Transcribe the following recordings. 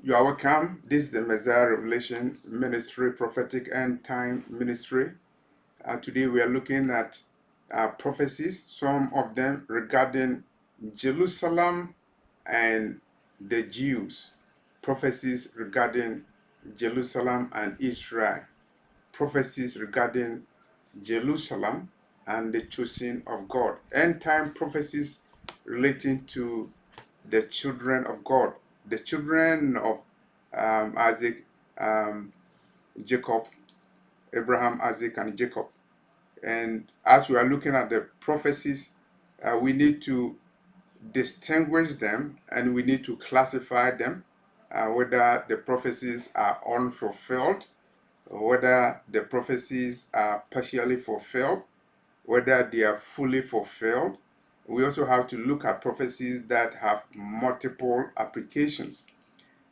You are welcome. This is the Messiah Revelation Ministry, Prophetic End Time Ministry. Today we are looking at prophecies, some of them regarding Jerusalem and the Jews. Prophecies regarding Jerusalem and Israel. Prophecies regarding Jerusalem and the choosing of God. End time prophecies relating to the children of God, the children of Isaac, Jacob, Abraham, Isaac, and Jacob. And as we are looking at the prophecies, we need to distinguish them and we need to classify them, whether the prophecies are unfulfilled, or whether the prophecies are partially fulfilled, whether they are fully fulfilled. We also have to look at prophecies that have multiple applications.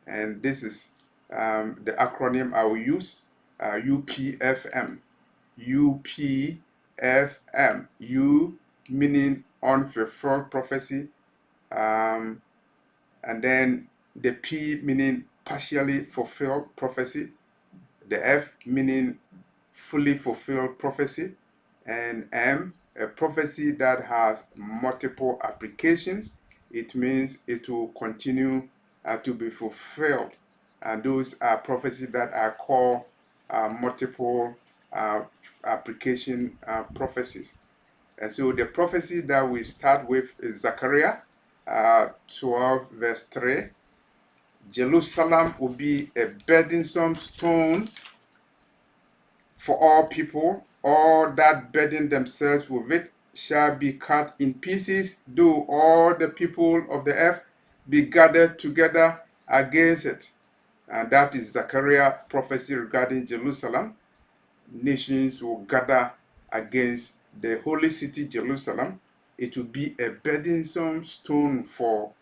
And this is the acronym I will use, UPFM. UPFM. U meaning unfulfilled prophecy, and then the P meaning partially fulfilled prophecy, the F meaning fully fulfilled prophecy, and M, a prophecy that has multiple applications. It means it will continue to be fulfilled. And those are prophecies that are called multiple uh, application prophecies. And so the prophecy that we start with is Zechariah 12, verse 3. Jerusalem will be a burdensome stone for all people. All that burden themselves with it shall be cut in pieces, though all the people of the earth be gathered together against it. And that is Zechariah prophecy regarding Jerusalem. Nations will gather against the holy city Jerusalem. It will be a burdensome stone for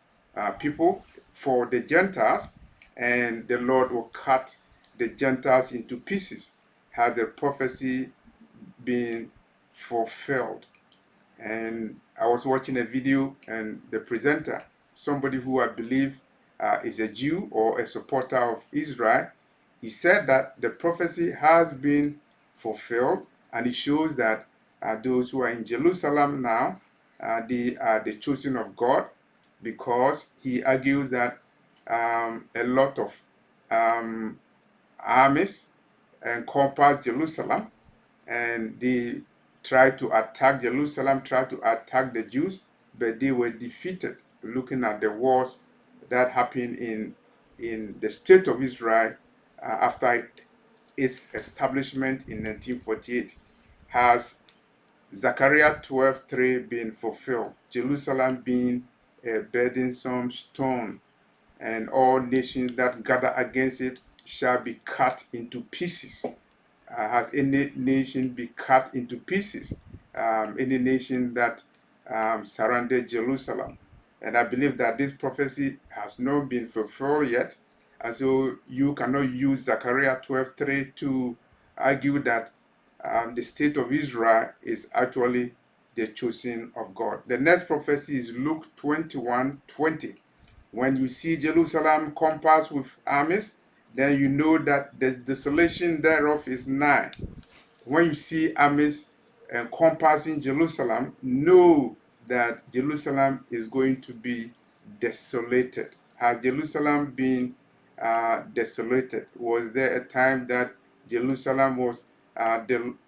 people, for the Gentiles, and the Lord will cut the Gentiles into pieces. Has the prophecy been fulfilled? And I was watching a video, and the presenter, somebody who I believe is a Jew or a supporter of Israel, he said that the prophecy has been fulfilled, and it shows that those who are in Jerusalem now, they are the chosen of God, because he argues that a lot of armies encompass Jerusalem, and they tried to attack Jerusalem, tried to attack the Jews, but they were defeated. Looking at the wars that happened in the state of Israel after its establishment in 1948, has Zechariah 12:3 been fulfilled, Jerusalem being a burdensome stone, and all nations that gather against it shall be cut into pieces. Has any nation be cut into pieces? Any nation that surrounded Jerusalem? And I believe that this prophecy has not been fulfilled yet. And so you cannot use Zechariah 12:3 to argue that the state of Israel is actually the chosen of God. The next prophecy is Luke 21:20. When you see Jerusalem compassed with armies, then you know that the desolation thereof is nigh. When you see armies encompassing Jerusalem, know that Jerusalem is going to be desolated. Has Jerusalem been desolated? Was there a time that Jerusalem was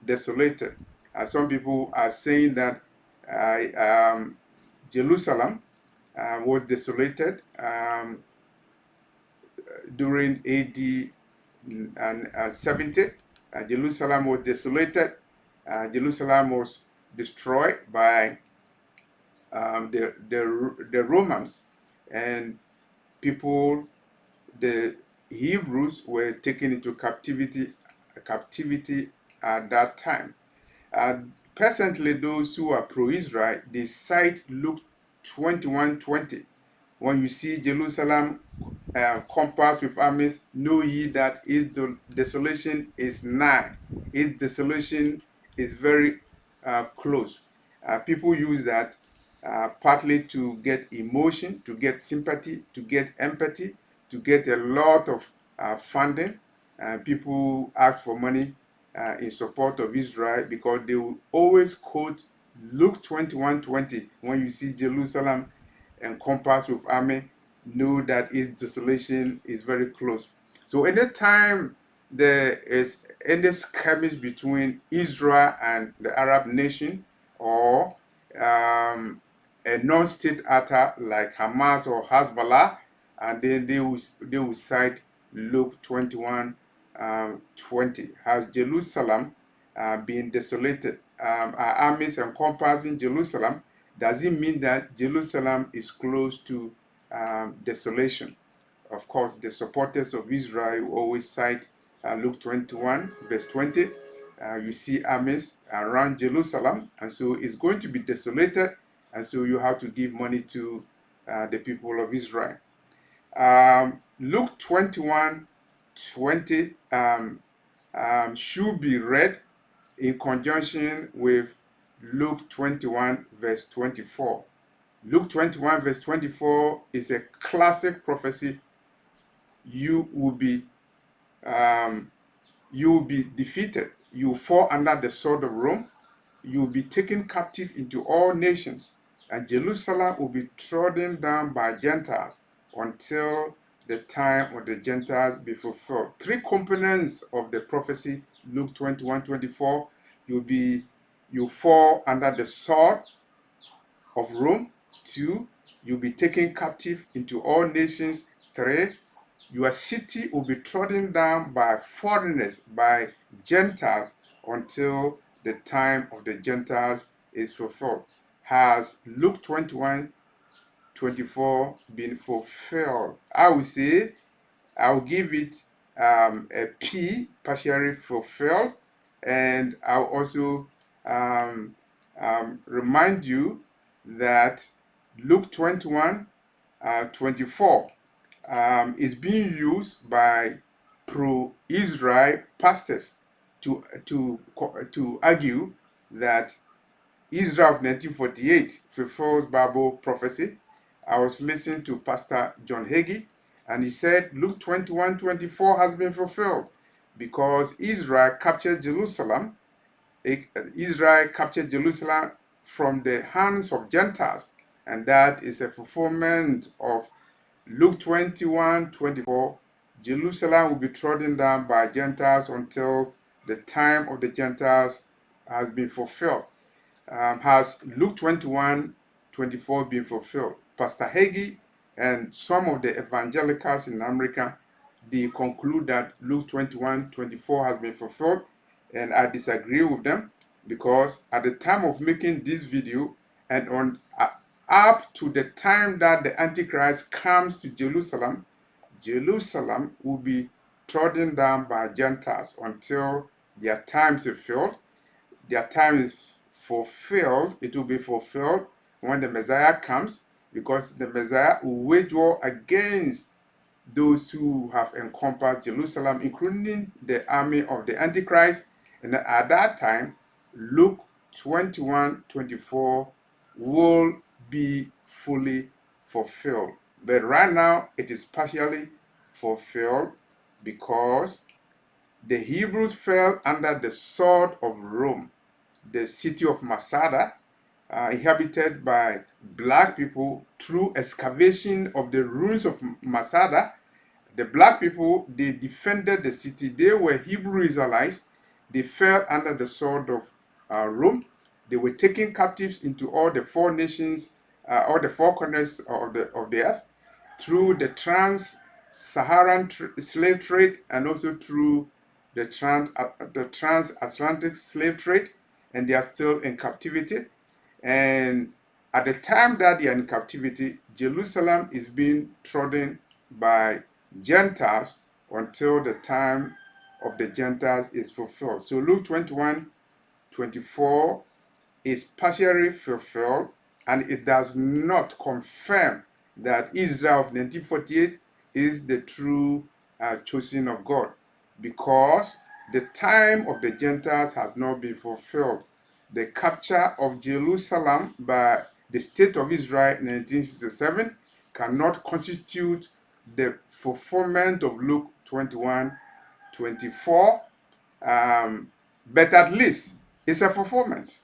desolated? Some people are saying that Jerusalem was desolated during AD and 70. Jerusalem was desolated. Jerusalem was destroyed by the Romans, and people, the Hebrews, were taken into captivity at that time. Presently, those who are pro-Israel, they cite Luke 21:20. When you see Jerusalem compassed with armies, know ye that its desolation is nigh. Its desolation is very close. People use that partly to get emotion, to get sympathy, to get empathy, to get a lot of funding. People ask for money in support of Israel because they will always quote Luke 21:20. When you see Jerusalem encompassed with army, know that its desolation is very close. So anytime there is any skirmish between Israel and the Arab nation, or a non-state actor like Hamas or Hezbollah, and then they will cite Luke 21 20. Has Jerusalem been desolated? Are armies encompassing Jerusalem? Does it mean that Jerusalem is close to desolation? Of course, the supporters of Israel always cite Luke 21, verse 20. You see armies around Jerusalem, and so it's going to be desolated, and so you have to give money to the people of Israel. Luke 21, 20 should be read in conjunction with Luke 21, verse 24. Luke 21, verse 24 is a classic prophecy. You will be defeated. You will fall under the sword of Rome. You will be taken captive into all nations, and Jerusalem will be trodden down by Gentiles until the time of the Gentiles be fulfilled. Three components of the prophecy, Luke 21:24. You fall under the sword of Rome. 2, you'll be taken captive into all nations. 3, your city will be trodden down by foreigners, by Gentiles, until the time of the Gentiles is fulfilled. Has Luke 21:24 been fulfilled? I would say I'll give it a P, partially fulfilled, and I'll also remind you that Luke 21:24 is being used by pro-Israel pastors to argue that Israel of 1948 fulfills Bible prophecy. I was listening to Pastor John Hagee, and he said Luke 21:24 has been fulfilled because Israel captured Jerusalem. Israel captured Jerusalem from the hands of Gentiles, and that is a fulfillment of Luke 21:24. Jerusalem will be trodden down by Gentiles until the time of the Gentiles has been fulfilled. Has Luke 21:24 been fulfilled? Pastor Hagee and some of the evangelicals in America, they conclude that Luke 21:24 has been fulfilled, and I disagree with them because at the time of making this video and on up to the time that the Antichrist comes to Jerusalem, Jerusalem will be trodden down by Gentiles until their times are filled. Their time is fulfilled. It will be fulfilled when the Messiah comes, because the Messiah will wage war against those who have encompassed Jerusalem, including the army of the Antichrist. And at that time, Luke 21:24 will be fully fulfilled. But right now, it is partially fulfilled because the Hebrews fell under the sword of Rome. The city of Masada, inhabited by black people, through excavation of the ruins of Masada. The black people, they defended the city. They were Hebrew Israelites. They fell under the sword of Rome. They were taken captives into all the four nations, all the four corners of the earth, through the trans-Saharan slave trade, and also through the transatlantic slave trade, and they are still in captivity. And at the time that they are in captivity, Jerusalem is being trodden by Gentiles until the time of the Gentiles is fulfilled. So Luke 21:24 is partially fulfilled, and it does not confirm that Israel of 1948 is the true chosen of God, because the time of the Gentiles has not been fulfilled. The capture of Jerusalem by the state of Israel in 1967 cannot constitute the fulfillment of Luke 21:24, but at least it's a fulfillment.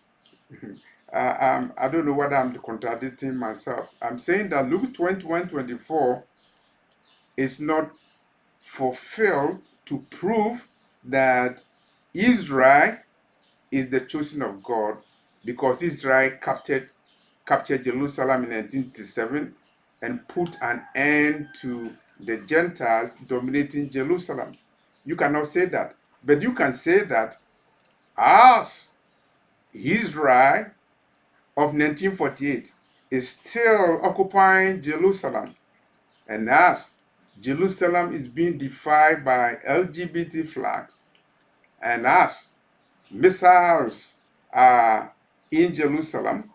I don't know whether I'm contradicting myself. I'm saying that Luke 21:24 is not fulfilled to prove that Israel is the chosen of God, because Israel captured Jerusalem in 1937 and put an end to the Gentiles dominating Jerusalem. You cannot say that. But you can say that as Israel of 1948 is still occupying Jerusalem, and as Jerusalem is being defied by LGBT flags, and as missiles are in Jerusalem,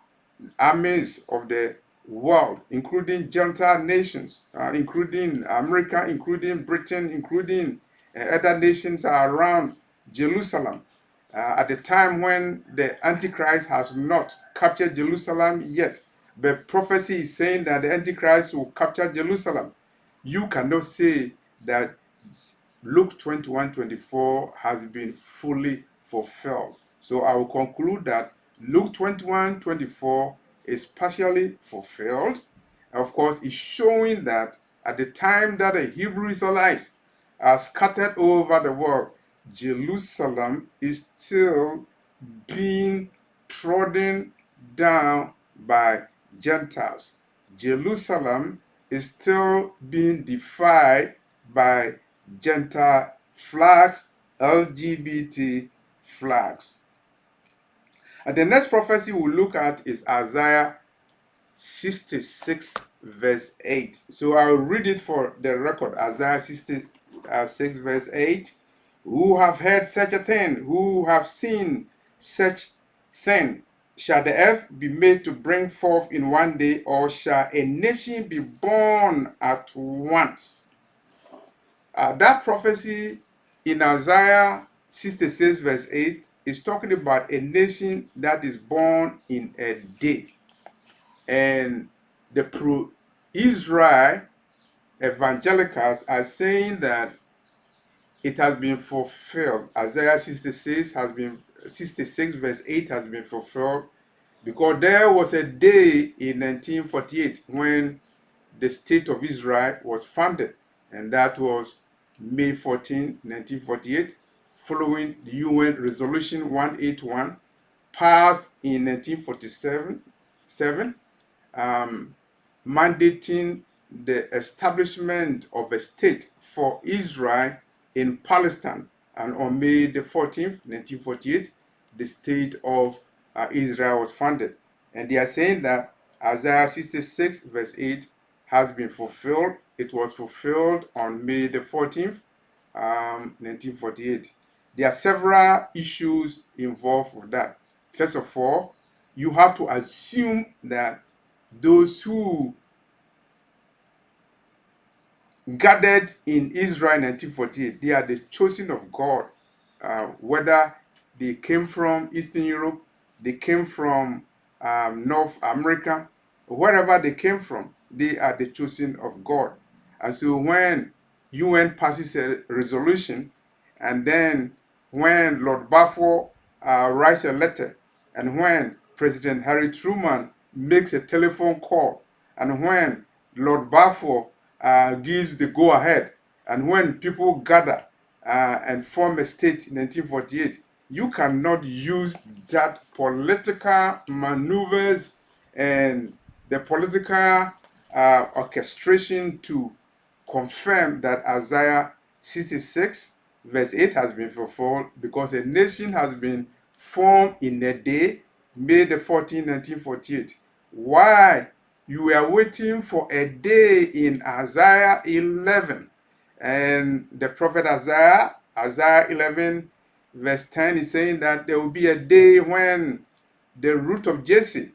armies of the world, including Gentile nations, including America, including Britain, including other nations are around Jerusalem. At the time when the Antichrist has not captured Jerusalem yet, but prophecy is saying that the Antichrist will capture Jerusalem. You cannot say that Luke 21:24 has been fully fulfilled. So I will conclude that Luke 21:24 is partially fulfilled. Of course, it's showing that at the time that the Hebrew Israelites are scattered over the world, Jerusalem is still being trodden down by Gentiles. Jerusalem is still being defied by Gentile flags, LGBT flags. And the next prophecy we'll look at is Isaiah 66, verse 8. So I'll read it for the record. Isaiah 66, verse 8. Who have heard such a thing? Who have seen such thing? Shall the earth be made to bring forth in one day, or shall a nation be born at once? That prophecy in Isaiah 66, verse 8 is talking about a nation that is born in a day. And the pro-Israel evangelicals are saying that it has been fulfilled. Isaiah 66 verse 8 has been fulfilled, because there was a day in 1948 when the state of Israel was founded, and that was May 14, 1948, following the UN Resolution 181 passed in 1947, mandating the establishment of a state for Israel in Palestine. And on May the 14th, 1948, the state of Israel was founded. And they are saying that Isaiah 66, verse 8 has been fulfilled. It was fulfilled on May the 14th, 1948. There are several issues involved with that. First of all, you have to assume that those who gathered in Israel in 1948, they are the chosen of God. Whether they came from Eastern Europe, they came from North America, wherever they came from, they are the chosen of God. And so when UN passes a resolution, and then when Lord Balfour writes a letter, and when President Harry Truman makes a telephone call, and when Lord Balfour gives the go ahead, and when people gather and form a state in 1948, you cannot use that political maneuvers and the political orchestration to confirm that Isaiah 66, verse 8 has been fulfilled, because a nation has been formed in a day, May the 14th, 1948. Why? You were waiting for a day in Isaiah 11. And the prophet Isaiah 11, verse 10 is saying that there will be a day when the root of Jesse,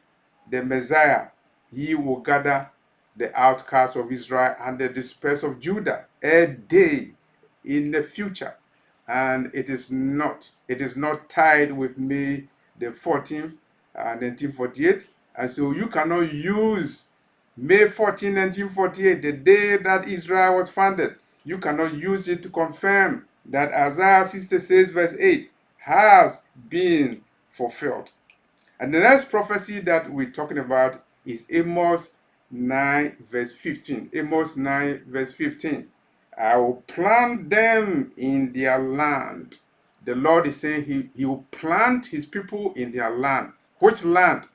the Messiah, he will gather the outcasts of Israel and the dispersed of Judah. A day in the future. And it is not tied with May the 14th, 1948. And so you cannot use May 14, 1948, the day that Israel was founded. You cannot use it to confirm that Isaiah 66 verse 8 has been fulfilled. And the next prophecy that we're talking about is Amos 9 verse 15. Amos 9 verse 15. I will plant them in their land. The Lord is saying he will plant his people in their land. Which land?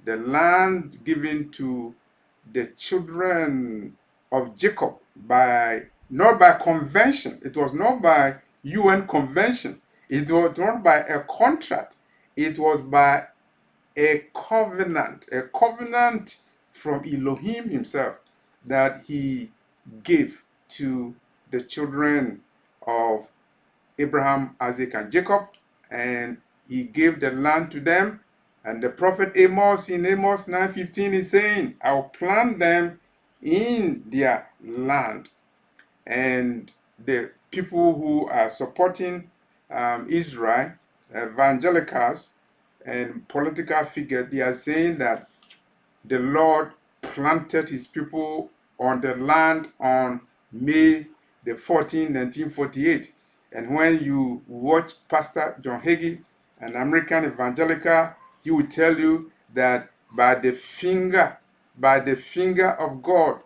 The land given to the children of Jacob by not by convention. It was not by UN convention. It was not by a contract. It was by a covenant from Elohim himself that he gave to the children of Abraham, Isaac, and Jacob, and he gave the land to them. And the prophet Amos in Amos 9:15 is saying, I'll plant them in their land. And the people who are supporting Israel, evangelicals, and political figures, they are saying that the Lord planted his people on the land on May the 14th, 1948. And when you watch Pastor John Hagee, an American evangelical, he will tell you that by the finger of God,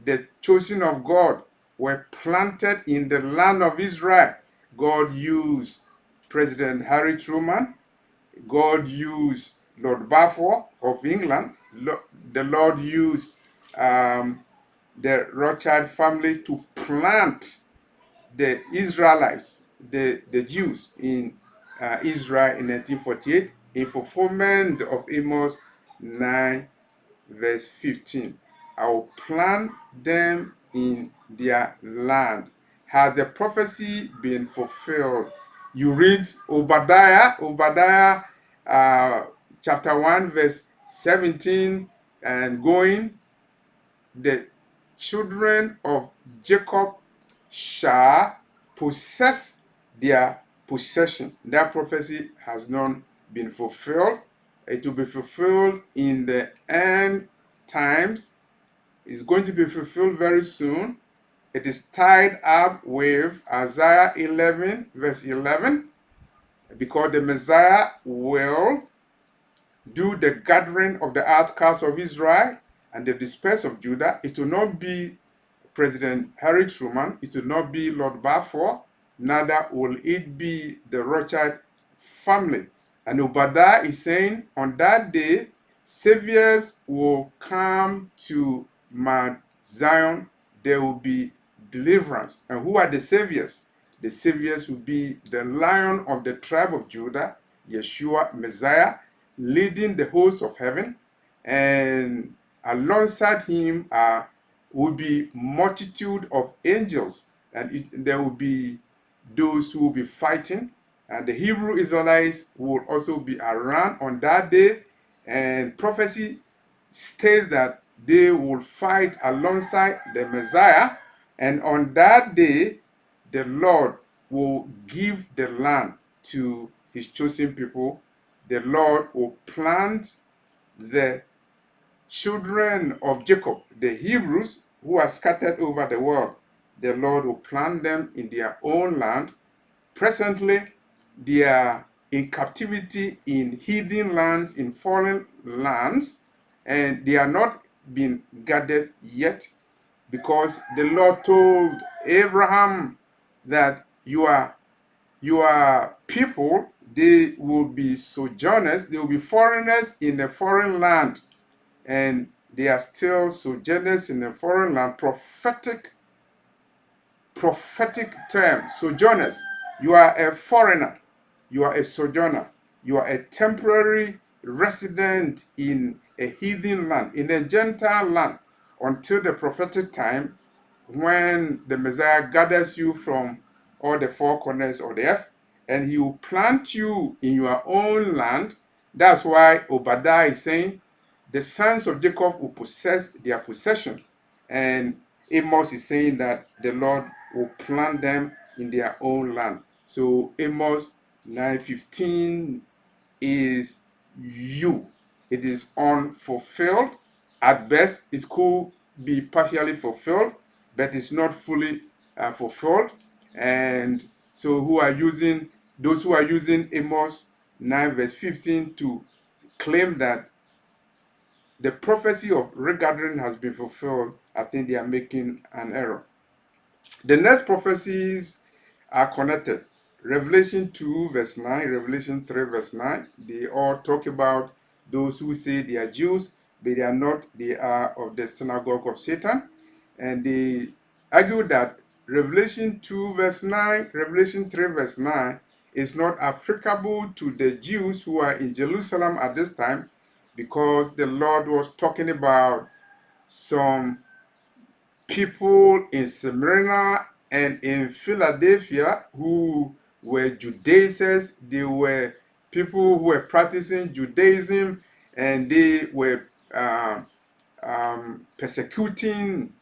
the chosen of God were planted in the land of Israel. God used President Harry Truman. God used Lord Balfour of England. The Lord used the Rothschild family to plant the Israelites, the Jews in Israel in 1948 in fulfillment of Amos 9 verse 15. I will plant them in their land. Has the prophecy been fulfilled? You read Obadiah chapter 1 verse 17 and going, the children of Jacob shall possess their possession. That prophecy has not been fulfilled. It will be fulfilled in the end times. It's going to be fulfilled very soon. It is tied up with Isaiah 11 verse 11, because the Messiah will do the gathering of the outcasts of Israel and the disperse of Judah. It will not be President Harry Truman. It will not be Lord Balfour. Neither will it be the Rothschild family. And Obadiah is saying on that day, saviors will come to Mount Zion. There will be deliverance. And who are the saviors? The saviors will be the Lion of the tribe of Judah, Yeshua, Messiah, leading the hosts of heaven. And alongside him will be multitude of angels, and there will be those who will be fighting, and the Hebrew Israelites will also be around on that day. And prophecy states that they will fight alongside the Messiah, and on that day the Lord will give the land to his chosen people. The Lord will plant the children of Jacob, the Hebrews who are scattered over the world. The Lord will plant them in their own land. Presently, they are in captivity in hidden lands, in foreign lands, and they are not been gathered yet, because the Lord told Abraham that your people, they will be sojourners, they will be foreigners in a foreign land, and they are still sojourners in a foreign land. Prophetic term, sojourners. You are a foreigner, you are a sojourner, you are a temporary resident in a heathen land, in a Gentile land, until the prophetic time when the Messiah gathers you from all the four corners of the earth, and he will plant you in your own land. That's why Obadiah is saying the sons of Jacob will possess their possession. And Amos is saying that the Lord will plant them in their own land. So Amos 9:15 is you. It is unfulfilled. At best, it could be partially fulfilled, but it's not fully fulfilled. And so, those who are using Amos 9 verse 15 to claim that the prophecy of regathering has been fulfilled, I think they are making an error. The next prophecies are connected. Revelation 2 verse 9, Revelation 3 verse 9, they all talk about those who say they are Jews, but they are not, they are of the synagogue of Satan. And they argue that Revelation 2 verse 9, Revelation 3 verse 9 is not applicable to the Jews who are in Jerusalem at this time, because the Lord was talking about some people in Smyrna and in Philadelphia who were Judaizers. They were people who were practicing Judaism, and they were persecuting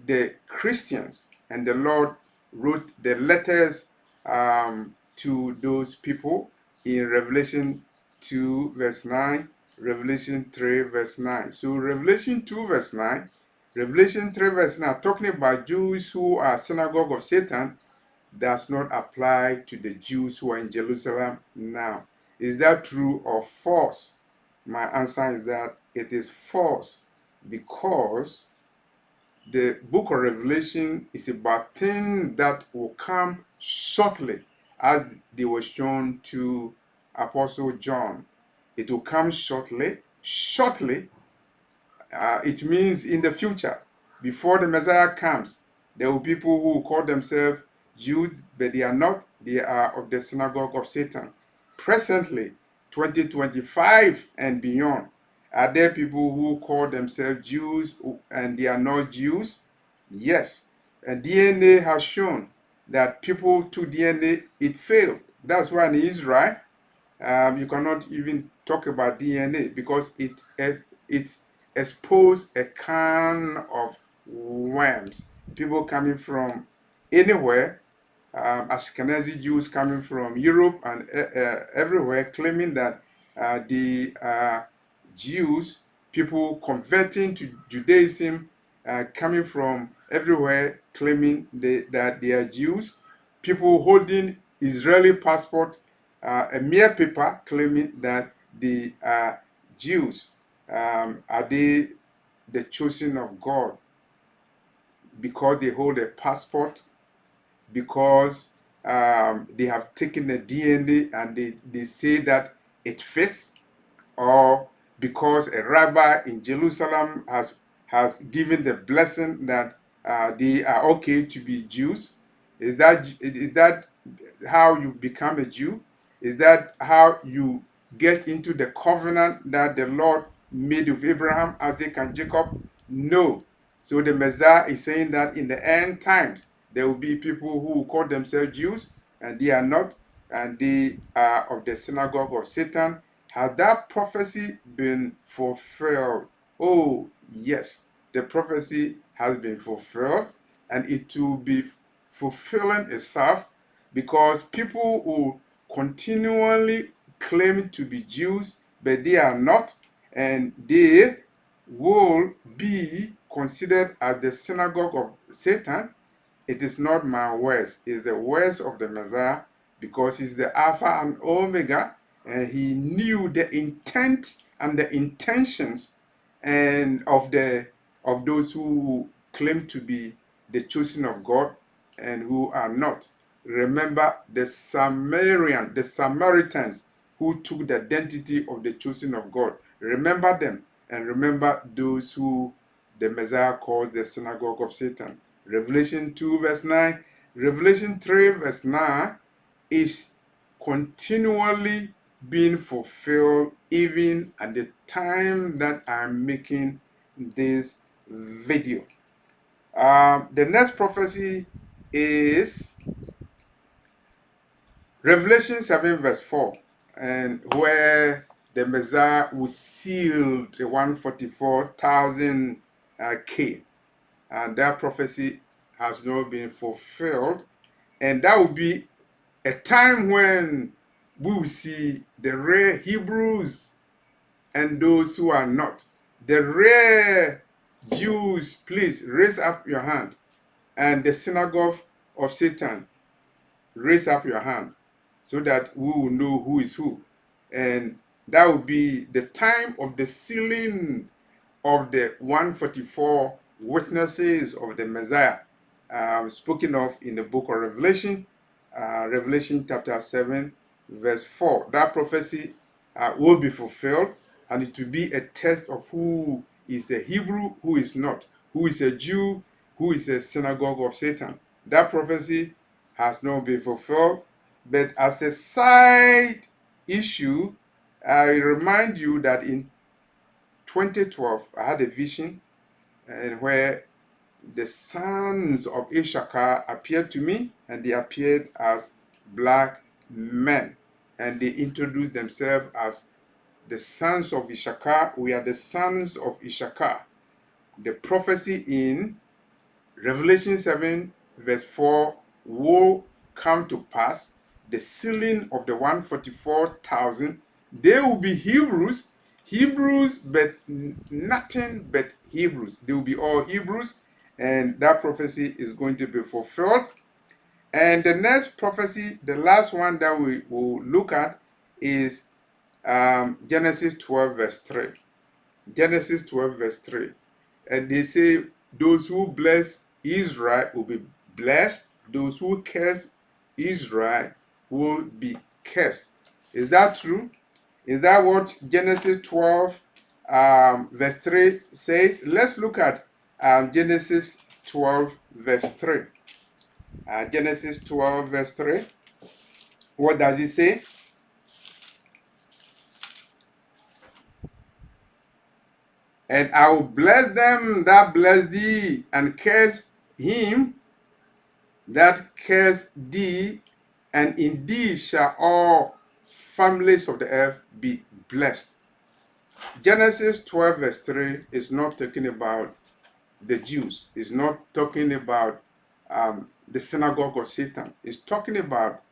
the Christians. And the Lord wrote the letters to those people in Revelation 2 verse 9, Revelation 3 verse 9. So Revelation 2 verse 9, Revelation 3 verse 9, talking about Jews who are synagogue of Satan, does not apply to the Jews who are in Jerusalem now. Is that true or false? My answer is that it is false, because the book of Revelation is about things that will come shortly, as they were shown to Apostle John. It will come shortly. Shortly, it means in the future, before the Messiah comes. There will be people who call themselves Jews, but they are not. They are of the synagogue of Satan. Presently, 2025 and beyond, are there people who call themselves Jews and they are not Jews? Yes. And DNA has shown that people took DNA, it failed. That's why in Israel, you cannot even talk about DNA, because it exposed a can of worms. People coming from anywhere, Ashkenazi Jews coming from Europe and everywhere, claiming that the Jews, people converting to Judaism, coming from everywhere, claiming that they are Jews. People holding Israeli passport, a mere paper, claiming that they are Jews. Are they the chosen of God because they hold a passport, because they have taken the DNA and they say that it fits, or because a rabbi in Jerusalem has given the blessing that they are okay to be Jews? Is that how you become a Jew? Is that how you get into the covenant that the Lord made with Abraham, Isaac, and Jacob? No. So the Messiah is saying that in the end times, there will be people who will call themselves Jews, and they are not, and they are of the synagogue of Satan. Has that prophecy been fulfilled? Oh, yes, the prophecy has been fulfilled, and it will be fulfilling itself, because people who continually claim to be Jews, but they are not, and they will be considered as the synagogue of Satan. It is not my words, it's the words of the Messiah, because he's the Alpha and Omega, and he knew the intent and the intentions and of those who claim to be the chosen of God and who are not. Remember the Samaritans who took the identity of the chosen of God. Remember them, and remember those who the Messiah calls the synagogue of Satan. Revelation 2 verse 9, Revelation 3 verse 9 is continually being fulfilled even at the time that I'm making this video. The next prophecy is Revelation 7 verse 4, and where the Messiah will seal the 144,000 K, and that prophecy has not been fulfilled, and that will be a time when we will see the rare Hebrews and those who are not. The rare Jews, please raise up your hand. And the synagogue of Satan, raise up your hand so that we will know who is who. And that will be the time of the sealing of the 144 witnesses of the Messiah, spoken of in the book of Revelation, Revelation chapter 7, verse 4. That prophecy will be fulfilled, and it will be a test of who is a Hebrew, who is not, who is a Jew, who is a synagogue of Satan. That prophecy has not been fulfilled, but as a side issue, I remind you that in 2012, I had a vision and where the sons of Issachar appeared to me, and they appeared as black men, and they introduced themselves as the sons of Issachar. We are the sons of Issachar. The prophecy in Revelation 7, verse 4 will come to pass. The sealing of the 144,000, they will be Hebrews, but nothing but Hebrews. They will be all Hebrews, and that prophecy is going to be fulfilled. And the next prophecy, the last one that we will look at, is Genesis 12, verse 3. Genesis 12, verse 3. And they say, those who bless Israel will be blessed, those who curse Israel will be cursed. Is that true? Is that what Genesis 12, verse 3 says? Let's look at Genesis 12, verse 3. Genesis 12, verse 3. What does it say? And I will bless them that bless thee, and curse him that curse thee, and in thee shall all families of the earth be blessed. Genesis 12, verse 3 is not talking about the Jews. It's not talking about the synagogue of Satan. It's talking about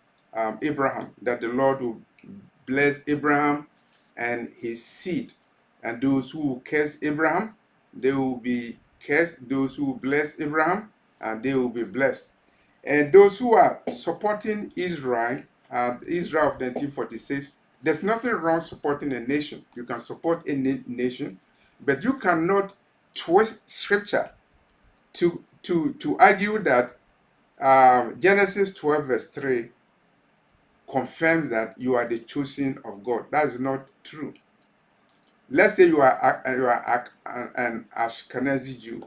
Abraham, that the Lord will bless Abraham and his seed. And those who curse Abraham, they will be cursed. Those who bless Abraham, and they will be blessed. And those who are supporting Israel, Israel of 1946, there's nothing wrong supporting a nation. You can support any nation, but you cannot twist scripture to argue that Genesis 12, verse 3 confirms that you are the chosen of God. That is not true. Let's say you are an Ashkenazi Jew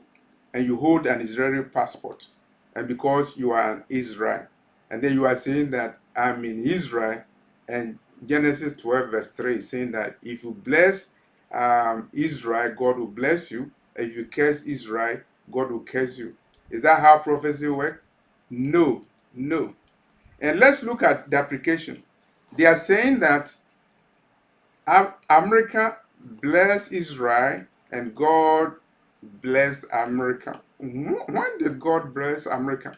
and you hold an Israeli passport, and because you are an Israel, and then you are saying that I'm in Israel, and Genesis 12, verse 3 is saying that if you bless Israel, God will bless you. If you curse Israel, God will curse you. Is that how prophecy works? No, no. And let's look at the application. They are saying that America bless Israel and God bless America. When did God bless America?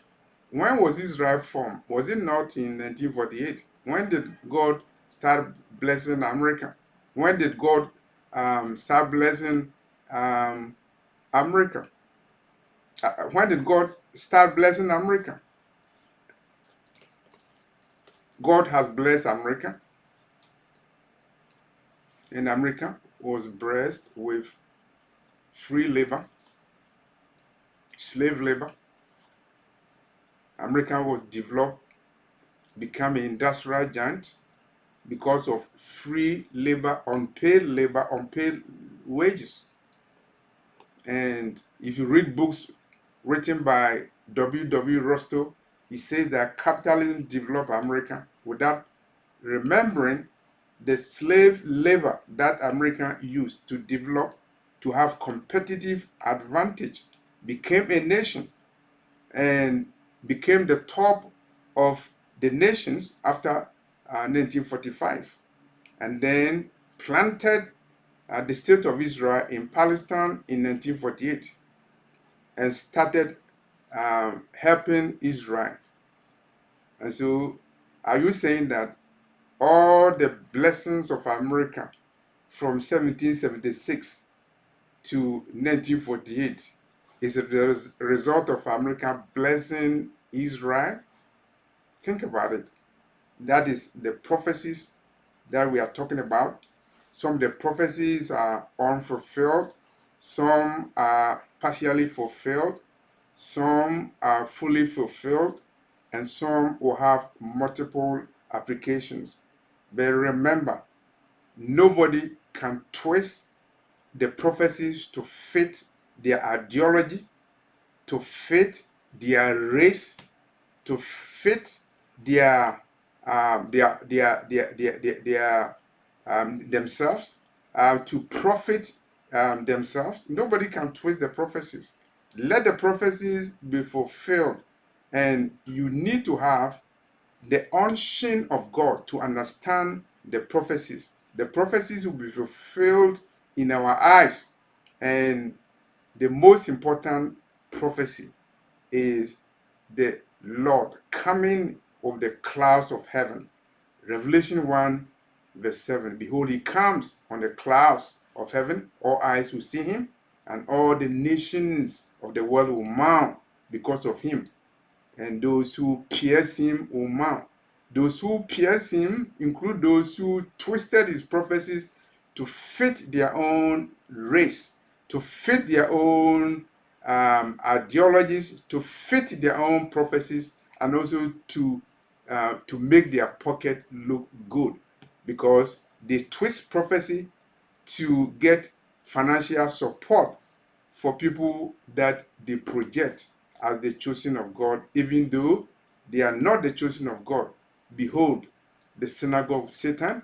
When was Israel formed? Was it not in 1948? When did God start blessing America? When did God start blessing America? When did God start blessing America? God has blessed America, and America was blessed with free labor, slave labor. America was developed, became an industrial giant because of free labor, unpaid wages. And if you read books written by W. Rostow, he says that capitalism developed America without remembering the slave labor that America used to develop, to have competitive advantage, became a nation and became the top of the nations after 1945, and then planted the state of Israel in Palestine in 1948 and started helping Israel. And so, are you saying that all the blessings of America from 1776 to 1948 is the result of America blessing Israel. Think about it. That is the prophecies that we are talking about. Some of the prophecies are unfulfilled, some are partially fulfilled, some are fully fulfilled, and some will have multiple applications. But remember, nobody can twist the prophecies to fit their ideology, to fit their race, to fit their themselves, to profit themselves. Nobody can twist the prophecies. Let the prophecies be fulfilled, and you need to have the unction of God to understand the prophecies. The prophecies will be fulfilled in our eyes, and the most important prophecy is the Lord coming of the clouds of heaven. Revelation 1, verse 7. Behold, he comes on the clouds of heaven. All eyes will see him, and all the nations of the world will mourn because of him. And those who pierce him will mourn. Those who pierce him include those who twisted his prophecies to fit their own race, to fit their own ideologies, to fit their own prophecies, and also to make their pocket look good, because they twist prophecy to get financial support for people that they project as the chosen of God, even though they are not the chosen of God. Behold, the synagogue of Satan,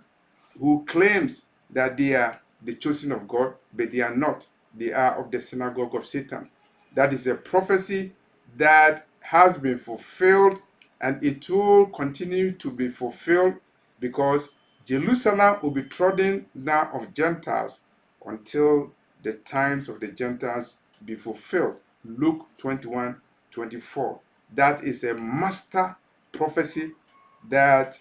who claims that they are the chosen of God, but they are not. They are of the synagogue of Satan. That is a prophecy that has been fulfilled, and it will continue to be fulfilled, because Jerusalem will be trodden down of Gentiles until the times of the Gentiles be fulfilled. Luke 21:24. That is a master prophecy that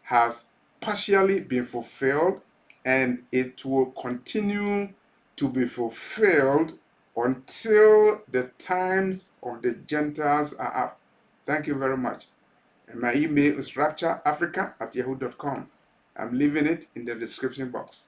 has partially been fulfilled, and it will continue to be fulfilled until the times of the Gentiles are up. Thank you very much. And my email is raptureafrica@yahoo.com. I'm leaving it in the description box.